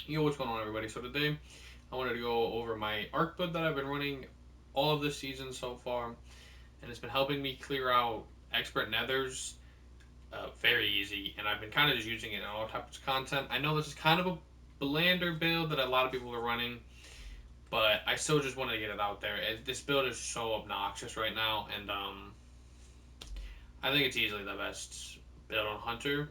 Yo, what's going on, everybody? So today, I wanted to go over my arc build that I've been running all of this season so far, and it's been helping me clear out expert nethers very easy, and I've been kind of just using it in all types of content. I know this is kind of a blander build that a lot of people are running, but I still just wanted to get it out there. This build is so obnoxious right now, and I think it's easily the best build on Hunter.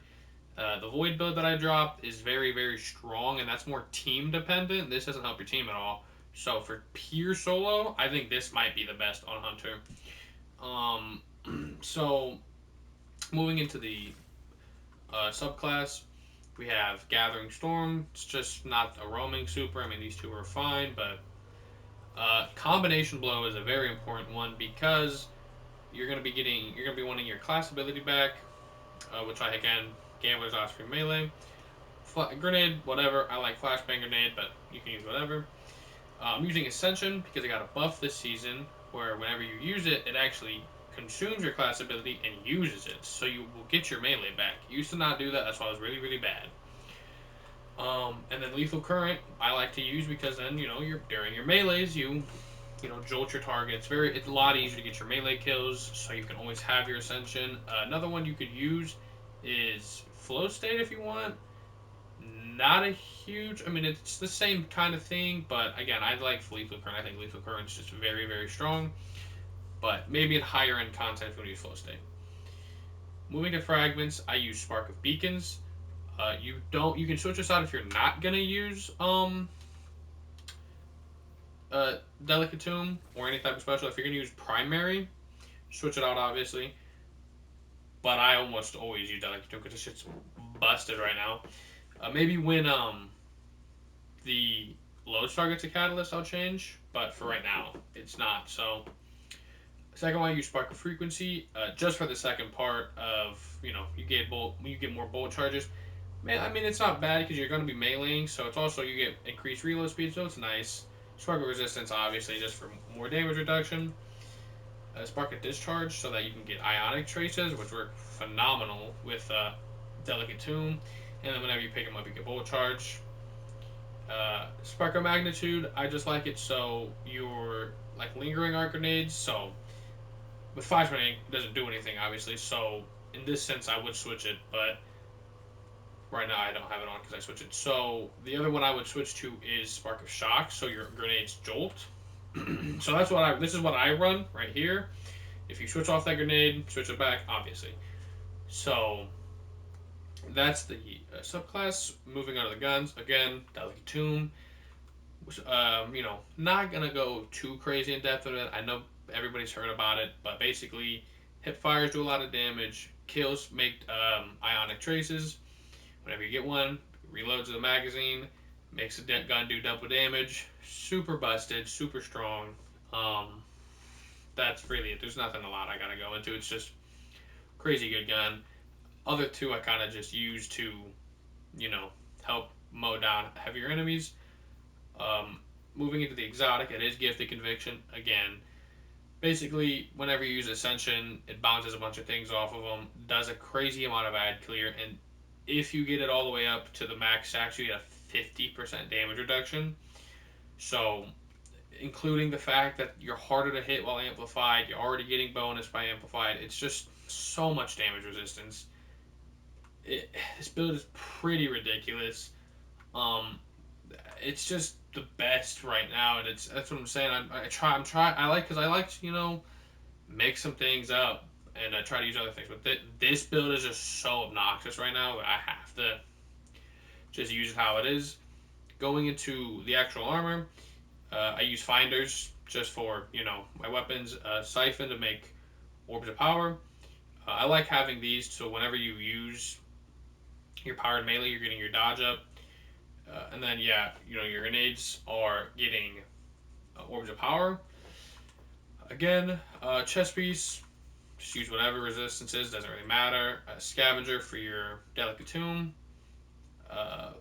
The Void build that I dropped is very, very strong, and that's more team dependent. This doesn't help your team at all. So for pure solo, I think this might be the best on Hunter. So moving into the subclass, we have Gathering Storm. It's just not a roaming super. I mean, these two are fine, but Combination Blow is a very important one because you're gonna be wanting your class ability back, which I again Gambler's Osprey melee. Grenade, whatever. I like Flashbang Grenade, but you can use whatever. I'm using Ascension because I got a buff this season where whenever you use it, it actually consumes your class ability and uses it, so you will get your melee back. Used to not do that, that's why it was really, really bad. And then Lethal Current, I like to use because then you're during your melees, jolt your target. It's a lot easier to get your melee kills, so you can always have your Ascension. Another one you could use is Flow State if you want. Not a huge. I mean, it's the same kind of thing, but again, I like Lethal Current. I think Lethal Current is just very, very strong. But maybe in higher end content if you want to use Flow State. Moving to fragments, I use Spark of Beacons. You don't. You can switch this out if you're not gonna use Delicate Tomb or any type of special. If you're gonna use Primary, switch it out obviously. But I almost always use Delicate Tomb because this shit's busted right now. Maybe when the Lodestar gets a catalyst, I'll change. But for right now, it's not. So, second one, I use Spark of Frequency, just for the second part of you get more bullet charges. Man, I mean it's not bad because you're going to be meleeing, so it's also you get increased reload speed, so it's nice. Spark of Resistance, obviously, just for more damage reduction. Spark of Discharge, so that you can get Ionic Traces, which work phenomenal with Delicate Tomb. And then whenever you pick them up, you get Bullet Charge. Spark of Magnitude, I just like it so you're like lingering arc grenades. So with Flash Grenade, it doesn't do anything, obviously. So in this sense, I would switch it, but right now I don't have it on because I switch it. So the other one I would switch to is Spark of Shock, so your grenades jolt. So this is what I run right here. If you switch off that grenade, switch it back, obviously. So that's the subclass. Moving on to the guns again, Delicate Tomb. Not gonna go too crazy in depth with it. I know everybody's heard about it, but basically, hip fires do a lot of damage. Kills make ionic traces. Whenever you get one, reloads the magazine, makes the gun do double damage. Super busted, super strong. Um, that's really it. There's nothing a lot I gotta go into. It's just crazy good gun. Other two I kind of just use to, you know, help mow down heavier enemies. Um, Moving into the exotic, it is Gifted Conviction. Again, basically, whenever you use Ascension, it bounces a bunch of things off of them, does a crazy amount of ad clear, and if you get it all the way up to the max stacks, you get a 50% damage reduction. So, including the fact that you're harder to hit while amplified, you're already getting bonus by amplified, it's just so much damage resistance. This build is pretty ridiculous. Um, it's just the best right now, and that's what I'm saying. I like because I like to mix some things up, and I try to use other things. But this build is just so obnoxious right now that I have to just use it how it is. Going into the actual armor, I use finders just for my weapons. Siphon to make orbs of power. I like having these so whenever you use your powered melee, you're getting your dodge up. And then yeah, your grenades are getting orbs of power. Again, chest piece. Just use whatever resistance is. Doesn't really matter. Scavenger for your delicate tomb. Uh,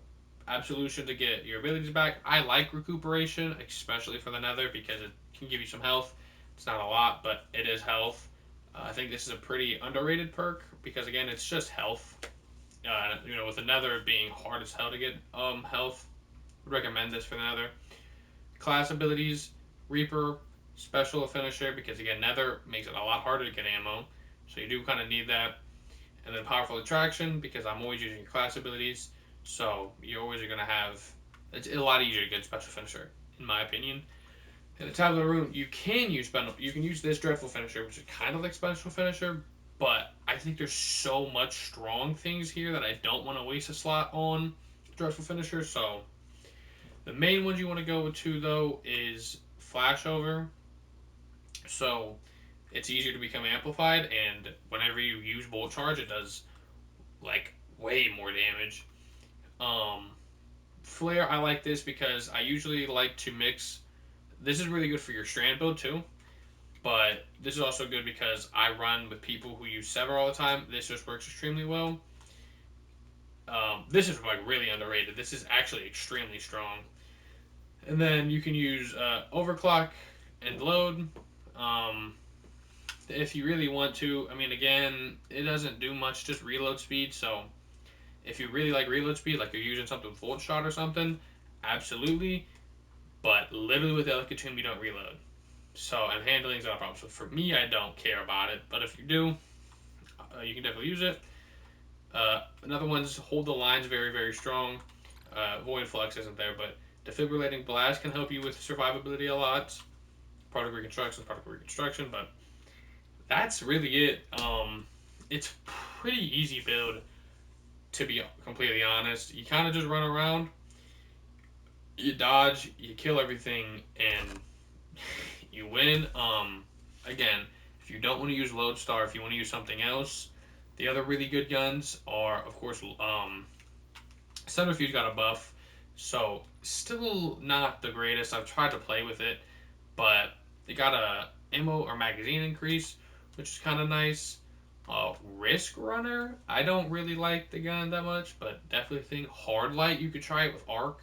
Absolution to get your abilities back. I like recuperation, especially for the nether, because it can give you some health. It's not a lot, but it is health. I think this is a pretty underrated perk because again, it's just health. With the nether being hard as hell to get health, Would recommend this for the Nether. Class abilities, Reaper, special finisher, because again, Nether makes it a lot harder to get ammo. So you do kind of need that. And then powerful attraction, because I'm always using your class abilities. So you always are going to have, it's a lot easier to get special finisher, in my opinion. In the top of the room, you can use this dreadful finisher, which is kind of like special finisher, but I think there's so much strong things here that I don't want to waste a slot on dreadful finisher. So the main ones you want to go to though is flashover. So it's easier to become amplified, and whenever you use bolt charge, it does like way more damage. Um, Flare, I like this because I usually like to mix. This is really good for your strand build too, but this is also good because I run with people who use Sever all the time. This just works extremely well. This is like really underrated. This is actually extremely strong. And then you can use overclock and load. Um, if you really want to, I mean, again, it doesn't do much, just reload speed. So if you really like reload speed, like you're using something with Volt Shot or something, absolutely. But literally with Delicate Tomb, you don't reload. So, and handling is not a problem. So for me, I don't care about it. But if you do, you can definitely use it. Another one's Hold the Lines, very, very strong. Void Flux isn't there, but Defibrillating Blast can help you with survivability a lot. Product Reconstruction, but that's really it. It's pretty easy build, to be completely honest. You kind of just run around, you dodge, you kill everything, and you win. Again, if you don't want to use Lodestar, if you want to use something else, the other really good guns are, of course, Centrifuge got a buff, so still not the greatest. I've tried to play with it, but it got a ammo or magazine increase, which is kind of nice. Risk Runner, I don't really like the gun that much, but definitely think Hard Light, you could try it with Arc.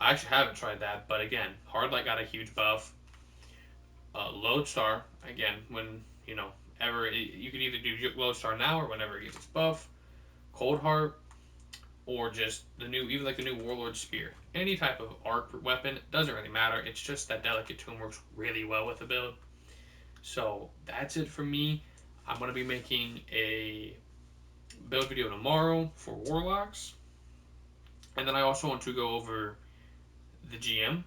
I actually haven't tried that, but again, Hard Light got a huge buff. Lodestar, again, when, ever, you can either do Lodestar now or whenever it gets its buff. Cold Heart, or just even like the new Warlord Spear. Any type of arc weapon, doesn't really matter. It's just that Delicate Tomb works really well with the build. So that's it for me. I'm going to be making a build video tomorrow for Warlocks. And then I also want to go over the GM.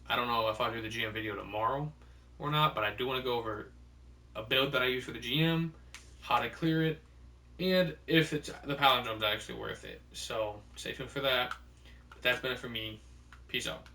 I don't know if I'll do the GM video tomorrow or not, but I do want to go over a build that I use for the GM, how to clear it, and if it's the palindrome's actually worth it. So stay tuned for that. But that's been it for me. Peace out.